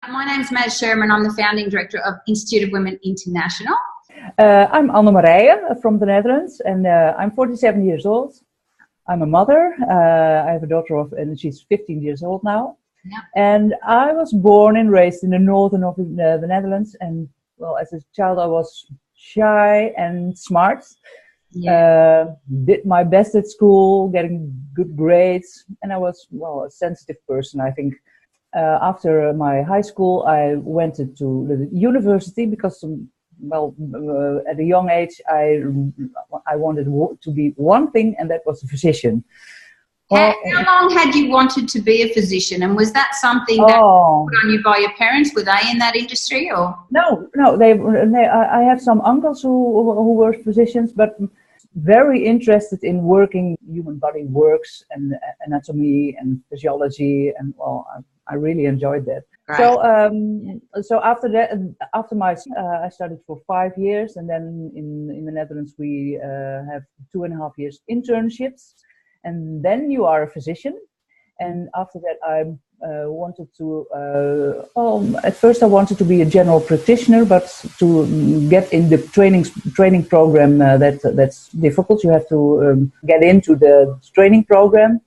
My name's Marije Steenma. I'm the founding director of Institute of Women International. I'm Marije from the Netherlands, and I'm 47 years old. I'm a mother. I have a daughter and she's 15 years old now. Yeah. And I was born and raised in the northern of the Netherlands. And well, as a child, I was shy and smart. Yeah. Did my best at school, getting good grades, and I was, well, a sensitive person, I think. After my high school, I went to the university because, at a young age, I wanted to be one thing, and that was a physician. How long had you wanted to be a physician, and was that something that was put on you by your parents? Were they in that industry, or? No. I have some uncles who were physicians, but very interested in working human body works and anatomy and physiology, and well, I really enjoyed that. Right. So after that, I studied for 5 years, and then in the Netherlands we have 2.5 years internships, and then you are a physician. And after that, I wanted to. At first, I wanted to be a general practitioner, but to get in the training program, that's difficult. You have to get into the training program.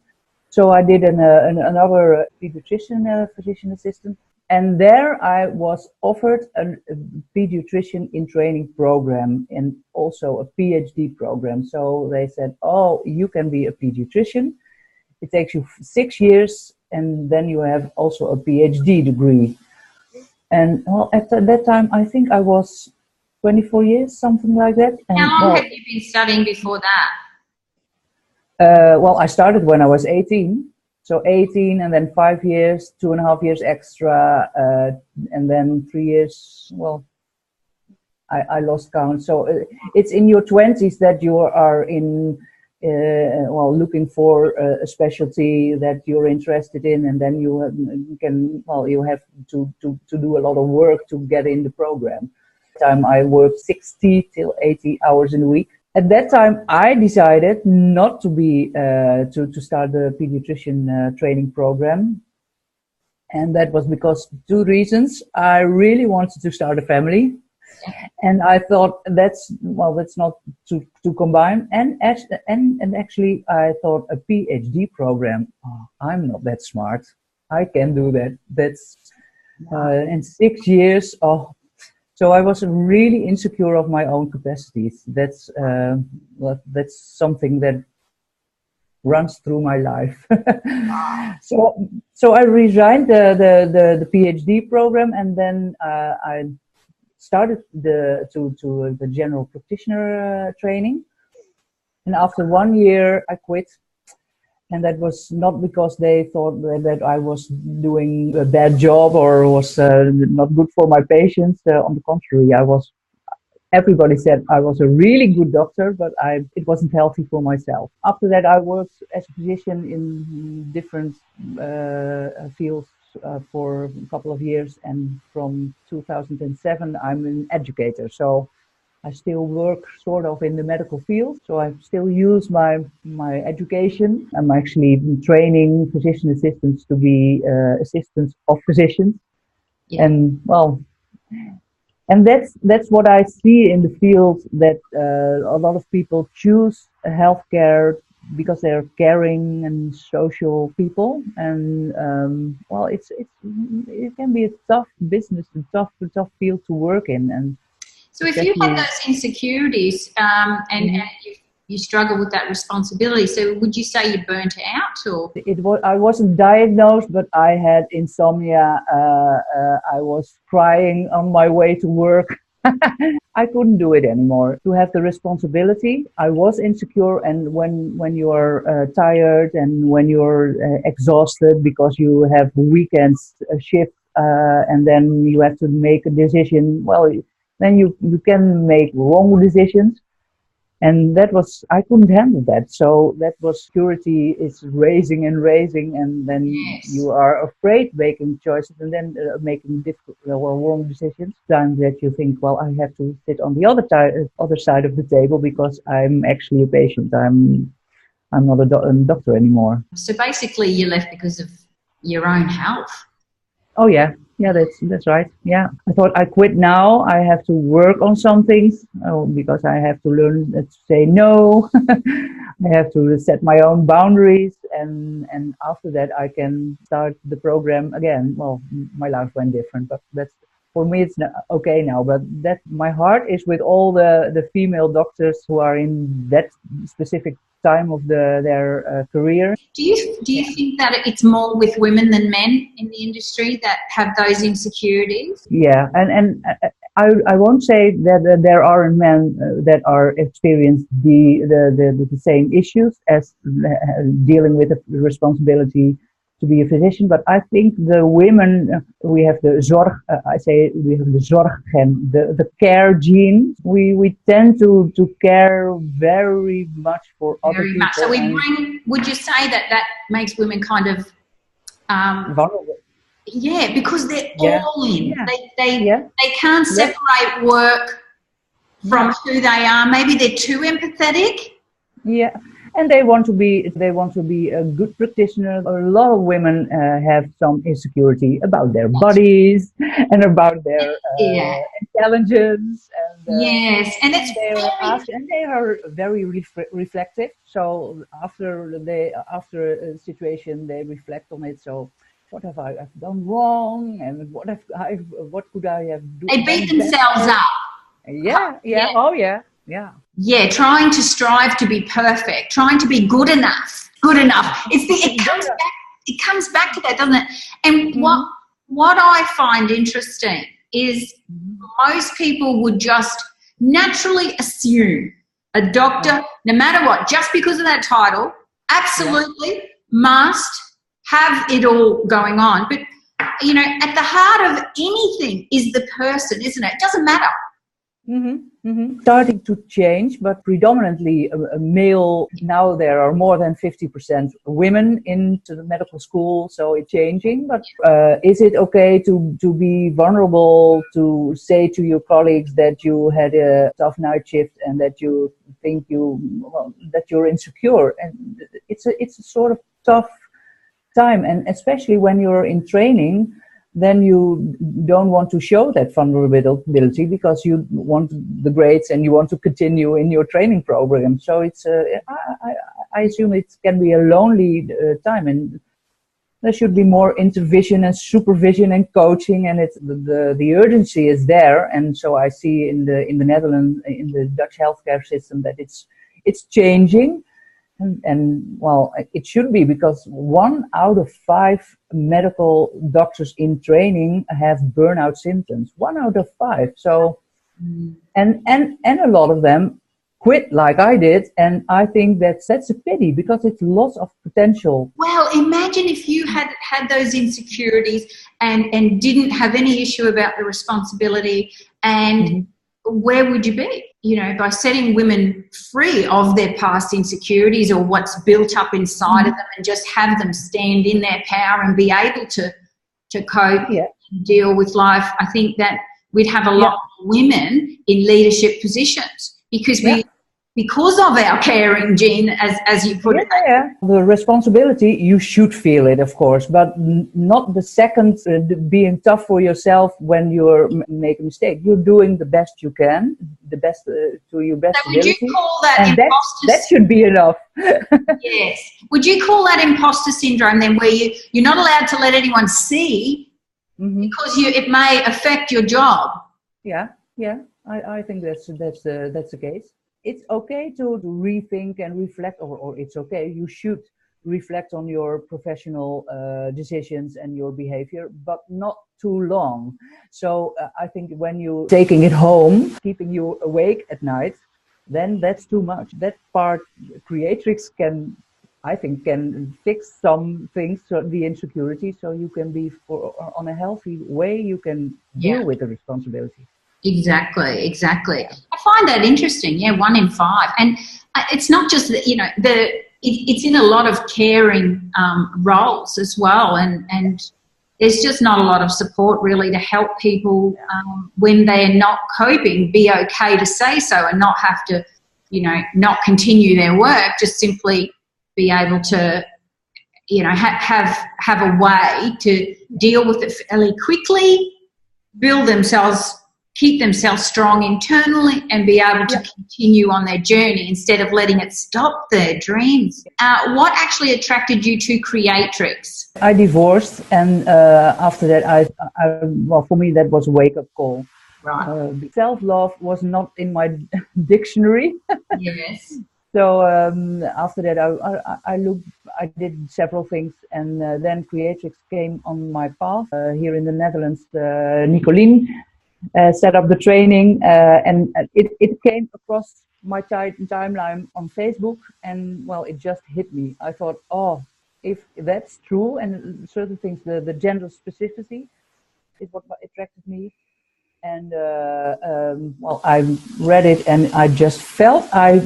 So I did another pediatrician physician assistant, and there I was offered a pediatrician in training program and also a PhD program. So they said, "Oh, you can be a pediatrician. It takes you 6 years, and then you have also a PhD degree." And well, at that time, I think I was 24 years, something like that. And, how long had you been studying before that? I started when I was 18. So 18, and then 5 years, 2.5 years extra, and then 3 years. Well, I lost count. So it's in your 20s that you are looking for a specialty that you're interested in, and then you have to do a lot of work to get in the program. I worked 60 till 80 hours in a week. At that time, I decided not to be to start the pediatrician training program, and that was because 2 reasons. I really wanted to start a family, and I thought that's not to combine. And actually, I thought a PhD program. Oh, I'm not that smart. I can do that. That's in 6 years. Oh. So I was really insecure of my own capacities. That's something that runs through my life. So I resigned the PhD program, and then I started the general practitioner training. And after 1 year, I quit. And that was not because they thought that I was doing a bad job or was not good for my patients. On the contrary, everybody said I was a really good doctor, but it wasn't healthy for myself. After that, I worked as a physician in different fields for a couple of years. And from 2007, I'm an educator. So I still work sort of in the medical field, so I still use my education. I'm actually training physician assistants to be assistants of physicians, and that's what I see in the field, that a lot of people choose healthcare because they're caring and social people, and it can be a tough business, a tough field to work in. And so if you had those insecurities and you struggle with that responsibility, so would you say you burnt out? Or I wasn't diagnosed, but I had insomnia. I was crying on my way to work. I couldn't do it anymore. To have the responsibility, I was insecure, and when you are tired and when you're exhausted because you have weekends shift, and then you have to make a decision, then you can make wrong decisions. And I couldn't handle that. So that was, security is raising, and then you are afraid making choices, and then making difficult, wrong decisions. Times that you think, I have to sit on the other side of the table because I'm actually a patient. I'm not a doctor anymore. So basically you left because of your own health. Oh yeah. Yeah, that's right. Yeah, I thought I quit now. I have to work on some things because I have to learn to say no. I have to set my own boundaries, and after that I can start the program again. Well, my life went different, but that's for me. It's okay now. But that my heart is with all the female doctors who are in that specific time of their career. Do you think that it's more with women than men in the industry that have those insecurities? Yeah, and I won't say that there aren't men that are experience the same issues as dealing with the responsibility to be a physician, but I think the women, we have the zorg, I say we have the zorggen, the care gene. We tend to care very much for other Very people. much. So would you say that makes women kind of vulnerable? Yeah, because they're all in. Yeah. They can't separate work from who they are. Maybe they're too empathetic. Yeah, and they want to be a good practitioner. A lot of women have some insecurity about their bodies and about their intelligence. And, yes, and it's they are very reflective. So after a situation, they reflect on it. So what have I done wrong, and what could I have done? They beat themselves up. Yeah. Oh yeah. Yeah. Yeah, trying to strive to be perfect, trying to be good enough. It comes back to that, doesn't it? And what I find interesting is most people would just naturally assume a doctor, no matter what, just because of that title, absolutely must have it all going on. But, you know, at the heart of anything is the person, isn't it? It doesn't matter. Starting to change, but predominantly a male. Now there are more than 50% women into the medical school, so it's changing. But is it okay to be vulnerable, to say to your colleagues that you had a tough night shift and that you think that you're insecure? And it's a sort of tough time, and especially when you're in training, then you don't want to show that vulnerability because you want the grades and you want to continue in your training program. So it's I assume it can be a lonely time, and there should be more intervention and supervision and coaching, and it's the urgency is there. And so I see in the Netherlands, in the Dutch healthcare system, that it's changing. And well, it should be, because 1 out of 5 medical doctors in training have burnout symptoms. 1 out of 5. So, and a lot of them quit like I did, and I think that's a pity because it's lots of potential. Well, imagine if you had those insecurities and didn't have any issue about the responsibility, and where would you be? You know, by setting women free of their past insecurities or what's built up inside of them, and just have them stand in their power and be able to cope and deal with life. I think that we'd have a lot of women in leadership positions because of our caring gene, as you put it. Yeah. The responsibility, you should feel it, of course, but not the second being tough for yourself when you make a mistake. You're doing the best you can, the best to your best ability. Would you call that and that should be enough. Yes. Would you call that imposter syndrome then, where you're not allowed to let anyone see because it may affect your job? Yeah. I think that's the case. It's okay to rethink and reflect, or it's okay, you should reflect on your professional decisions and your behavior, but not too long. So I think when you're taking it home, keeping you awake at night, then that's too much. That part, Creatrix can fix some things, so the insecurity, so you can be on a healthy way, you can deal with the responsibility. Exactly. I find that interesting. 1 in 5, and it's not just that, you know, it's in a lot of caring roles as well, and there's just not a lot of support really to help people when they're not coping. Be okay to say so and not have to, you know, not continue their work. Just simply be able to have a way to deal with it fairly quickly, keep themselves strong internally, and be able to continue on their journey instead of letting it stop their dreams. What actually attracted you to Creatrix? I divorced, and after that, well, for me, that was a wake-up call. Right. Self-love was not in my dictionary. Yes. So after that, I did several things, and then Creatrix came on my path. Here in the Netherlands, Nicolien set up the training, and it came across my timeline on Facebook, and well, it just hit me. I thought, oh, if that's true, and certain things, the gender specificity is what attracted me. And well, I read it, and I just felt I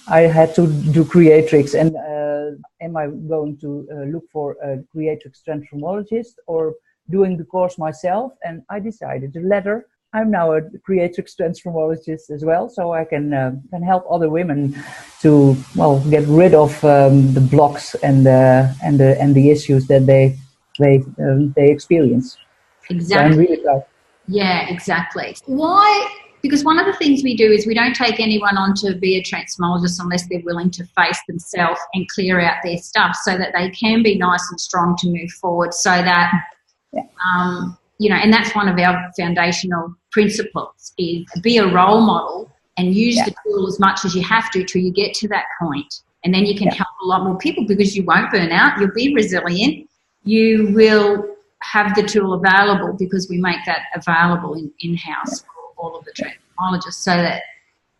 had to do Creatrix. And am I going to look for a Creatrix transformologist or doing the course myself? And I decided the latter. I'm now a Creatrix transformologist as well, so I can help other women to get rid of the blocks and the issues that they experience. Exactly. So I'm really proud. Yeah, exactly. Why? Because one of the things we do is we don't take anyone on to be a transmologist unless they're willing to face themselves and clear out their stuff so that they can be nice and strong to move forward, so that, and that's one of our foundational principles, is be a role model and use the tool as much as you have to till you get to that point. And then you can help a lot more people, because you won't burn out, you'll be resilient, you will have the tool available, because we make that available in-house for all of the transmologists, so that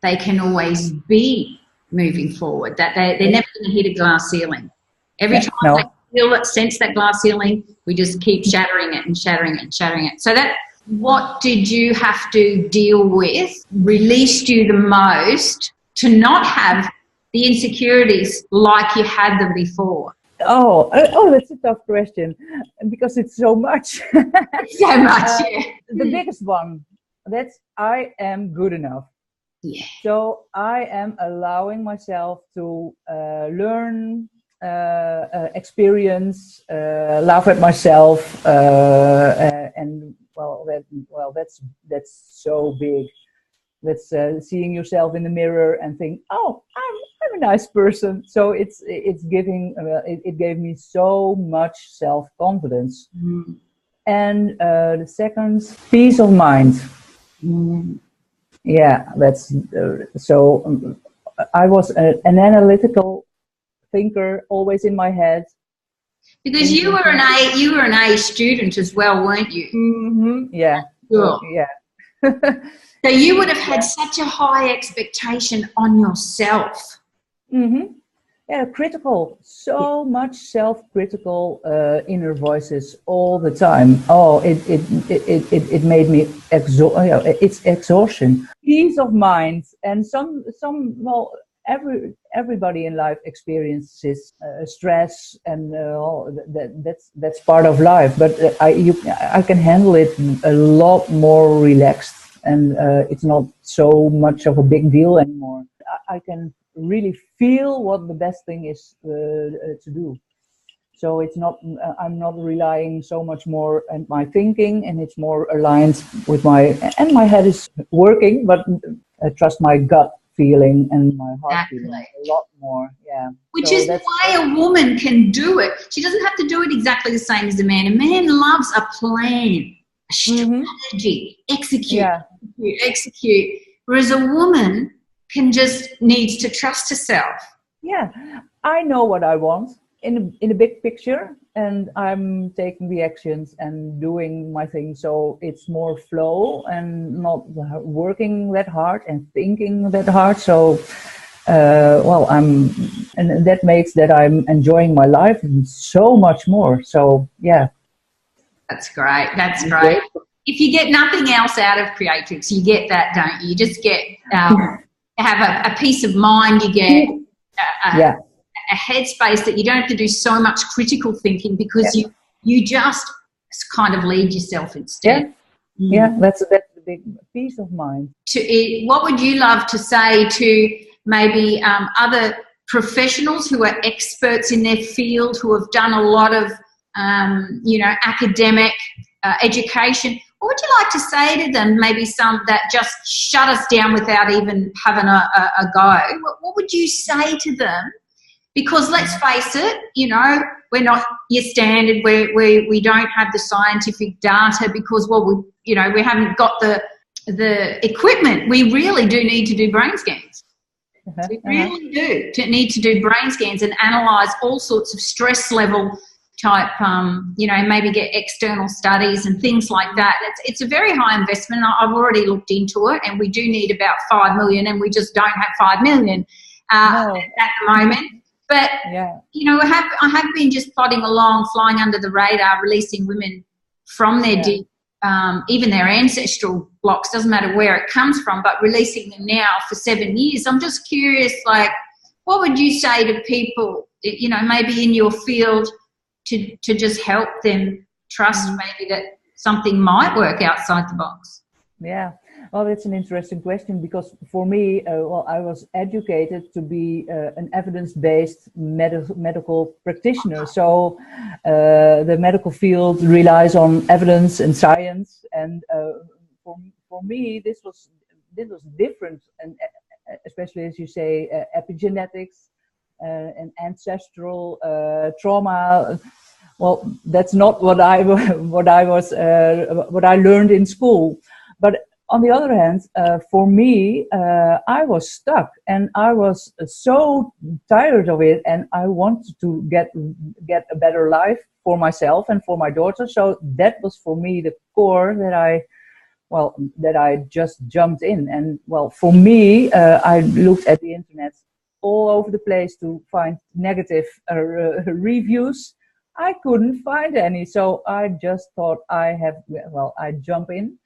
they can always be moving forward, that they're never going to hit a glass ceiling. Every time they sense that glass ceiling, we just keep shattering it and shattering it and shattering it. So that, what did you have to deal with, released you the most to not have the insecurities like you had them before? Oh, that's a tough question, because it's so much. So much, yeah. The biggest one, that's I am good enough. Yeah. So I am allowing myself to learn, experience, laugh at myself, and that's so big. That's seeing yourself in the mirror and think, oh, I'm a nice person. So it gave me so much self-confidence. Mm. And the second, peace of mind. Mm. Yeah, that's so. I was an analytical thinker, always in my head. Because you were an A student as well, weren't you? Mm-hmm. Yeah. Sure. Yeah. So you would have had such a high expectation on yourself. Mm-hmm. Yeah, critical. So much self-critical inner voices all the time. Oh, it made me it's exhaustion. Peace of mind, and everybody in life experiences stress, and that's part of life. But I can handle it a lot more relaxed. And it's not so much of a big deal anymore. I can really feel what the best thing is to do. So it's not. I'm not relying so much more on my thinking, and it's more aligned with my head is working, but I trust my gut feeling and my heart feeling a lot more. Yeah. Which is why a woman can do it. She doesn't have to do it exactly the same as a man. A man loves a plan, a strategy, execute. Whereas a woman needs to trust herself. Yeah, I know what I want in a big picture, and I'm taking the actions and doing my thing. So it's more flow and not working that hard and thinking that hard. So, and that makes that I'm enjoying my life so much more. So, yeah. That's great. If you get nothing else out of Creatrix, you get that, don't you? You just get have a peace of mind. You get a headspace that you don't have to do so much critical thinking, because you just kind of lead yourself instead. Yeah, that's the big peace of mind. What would you love to say to maybe other professionals who are experts in their field, who have done a lot of, academic education. What would you like to say to them? Maybe some that just shut us down without even having a go. What would you say to them? Because let's face it, we're not your standard. We don't have the scientific data because, we haven't got the equipment. We really do need to do brain scans. We really do need to do brain scans and analyse all sorts of stress level type, maybe get external studies and things like that. It's a very high investment. I've already looked into it, and we do need about 5 million, and we just don't have 5 million at the moment. But, I have been just plodding along, flying under the radar, releasing women from their even their ancestral blocks, doesn't matter where it comes from, but releasing them now for 7 years. I'm just curious, what would you say to people, maybe in your field, to just help them trust maybe that something might work outside the box? Yeah, well, that's an interesting question, because for me, I was educated to be an evidence-based medical practitioner. So the medical field relies on evidence and science, and for me, this was different, and especially, as you say, epigenetics and ancestral trauma. Well, that's not what I learned in school. But on the other hand, for me, I was stuck, and I was so tired of it, and I wanted to get a better life for myself and for my daughter. So that was for me the core that I just jumped in. And for me, I looked at the internet all over the place to find negative reviews. I couldn't find any, so I just thought I jump in.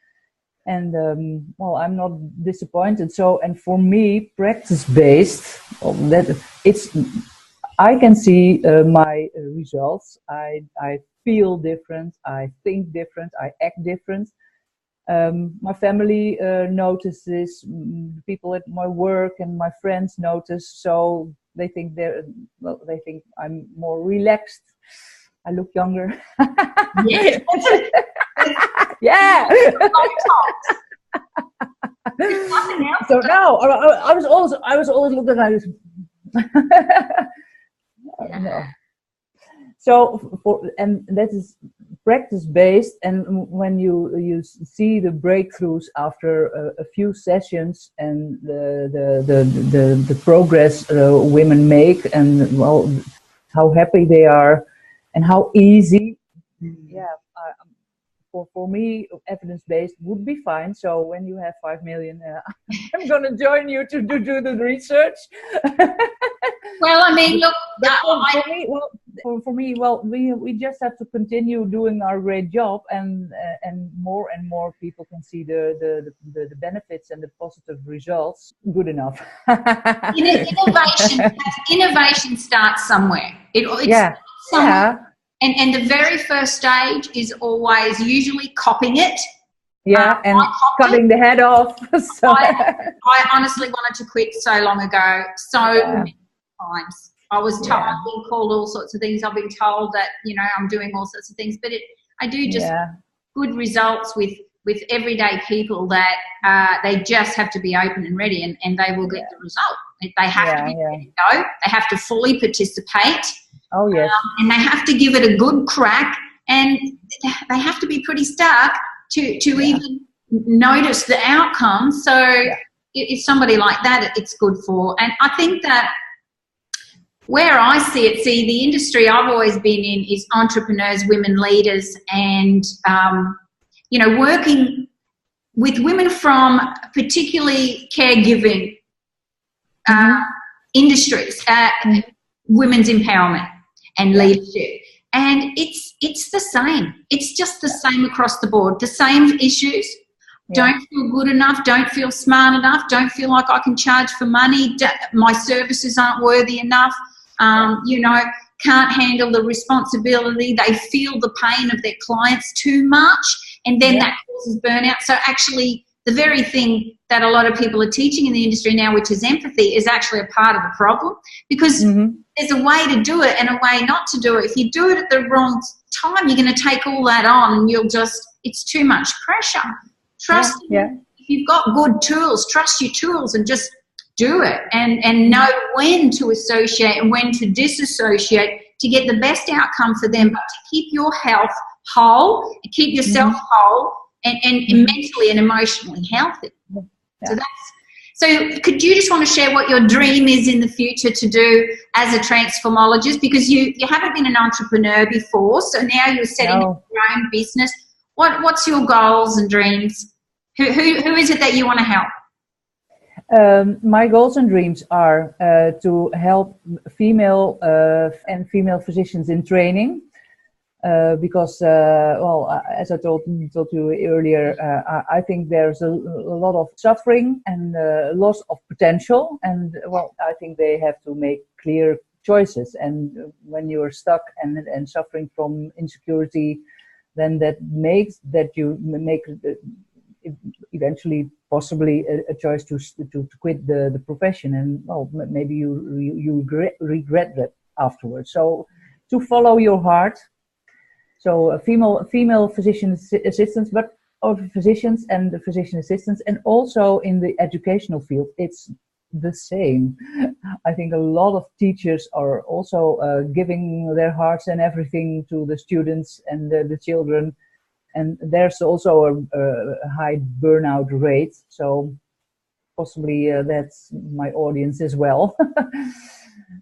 And I'm not disappointed. So, and for me, practice-based, I can see my results. I feel different. I think different. I act different. My family notices. People at my work and my friends notice. So they think I'm more relaxed. I look younger. Yes. Yeah. So now I was always looking at this. No. So and that is practice based, and when you see the breakthroughs after a few sessions and the progress women make, and how happy they are and how easy. For me, evidence-based would be fine. So when you have 5 million, I'm going to join you to do the research. Well, I mean, look, for me, we just have to continue doing our great job, and more people can see the benefits and the positive results. Good enough. Innovation starts somewhere. Somewhere. And the very first stage is always usually copying it. Yeah, and cutting the head off. So. I honestly wanted to quit so long ago, many times. I was told, I've been called all sorts of things. I've been told that, I'm doing all sorts of things. But I do just good results with everyday people that they just have to be open and ready, and they will get the result. They have to be ready to go. They have to fully participate. Oh, yes. And they have to give it a good crack, and they have to be pretty stark to even notice the outcome. So if somebody like that, it's good for. And I think that where I see it, the industry I've always been in is entrepreneurs, women leaders, and, working with women from particularly caregiving industries, women's empowerment and leadership. And it's the same. It's just the same across the board. The same issues. Don't feel good enough. Don't feel smart enough. Don't feel like I can charge for money. My services aren't worthy enough. Can't handle the responsibility. They feel the pain of their clients too much, and then that causes burnout. So actually, the very thing that a lot of people are teaching in the industry now, which is empathy, is actually a part of the problem, because there's a way to do it and a way not to do it. If you do it at the wrong time, you're going to take all that on and it's too much pressure. Trust if you've got good tools, trust your tools and just do it, and know when to associate and when to disassociate to get the best outcome for them, but to keep your health whole, keep yourself whole, and mentally and emotionally healthy. So could you just want to share what your dream is in the future to do as a transformologist? Because you haven't been an entrepreneur before, so now you're setting up your own business. What's your goals and dreams? Who is it that you want to help? My goals and dreams are to help female physicians in training, because, as I told you earlier, I think there's a lot of suffering and loss of potential, and I think they have to make clear choices. And when you're stuck and suffering from insecurity, then that makes that you make eventually possibly a choice to quit the profession, and maybe you regret that afterwards. So to follow your heart. So female physician assistants, but of physicians and the physician assistants, and also in the educational field, it's the same. I think a lot of teachers are also giving their hearts and everything to the students and the children. And there's also a high burnout rate, so possibly that's my audience as well.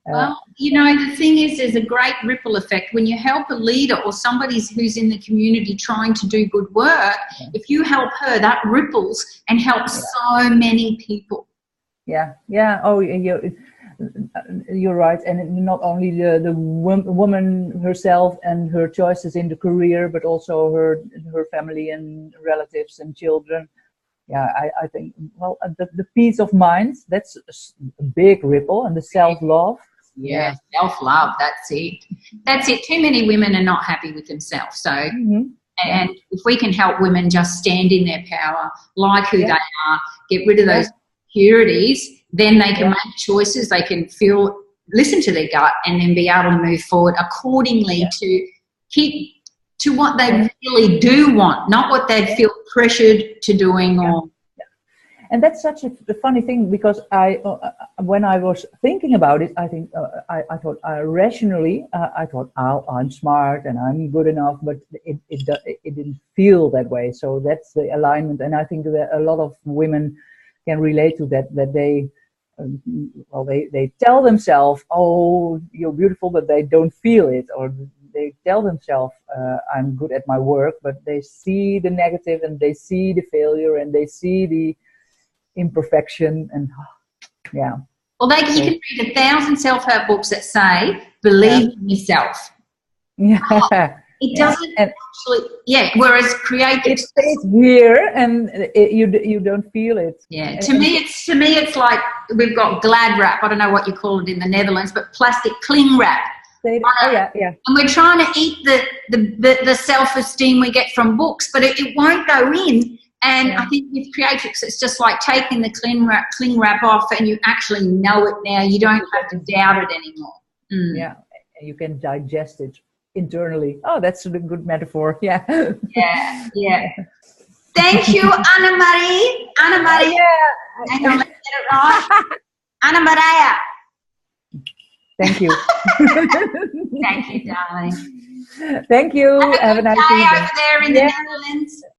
Well, the thing is, there's a great ripple effect. When you help a leader or somebody who's in the community trying to do good work, if you help her, that ripples and helps so many people. Oh, you're right. And not only the woman herself and her choices in the career, but also her family and relatives and children. I think, the peace of mind, that's a big ripple, and the self-love. Yeah, self-love, that's it. Too many women are not happy with themselves. So, and if we can help women just stand in their power, like who they are, get rid of those insecurities, then they can make choices, they can listen to their gut, and then be able to move forward accordingly to keep to what they really do want, not what they feel pressured to doing. And that's such a funny thing, because when I was thinking about it, I think I thought rationally, I thought, I'm smart and I'm good enough, but it didn't feel that way. So that's the alignment, and I think that a lot of women can relate to that they they tell themselves, oh, you're beautiful, but they don't feel it, or they tell themselves, I'm good at my work, but they see the negative, and they see the failure, and they see the imperfection, and Well, you can read 1,000 self-help books that say, believe in yourself. It doesn't actually, whereas Creatrix, it stays here, and you don't feel it. To me it's like we've got glad wrap. I don't know what you call it in the Netherlands, but plastic cling wrap. And we're trying to eat the self-esteem we get from books, but it won't go in. And I think with Creatrix, it's just like taking the cling wrap off, and you actually know it now. You don't have to doubt it anymore. Yeah, you can digest it internally. Oh, that's a good metaphor. Yeah. Thank you, Anna Marie. Anna Marie. Hang on, let's get it right. Anna Maria. Thank you. Thank you, darling. Thank you. Have a nice day over there in the Netherlands.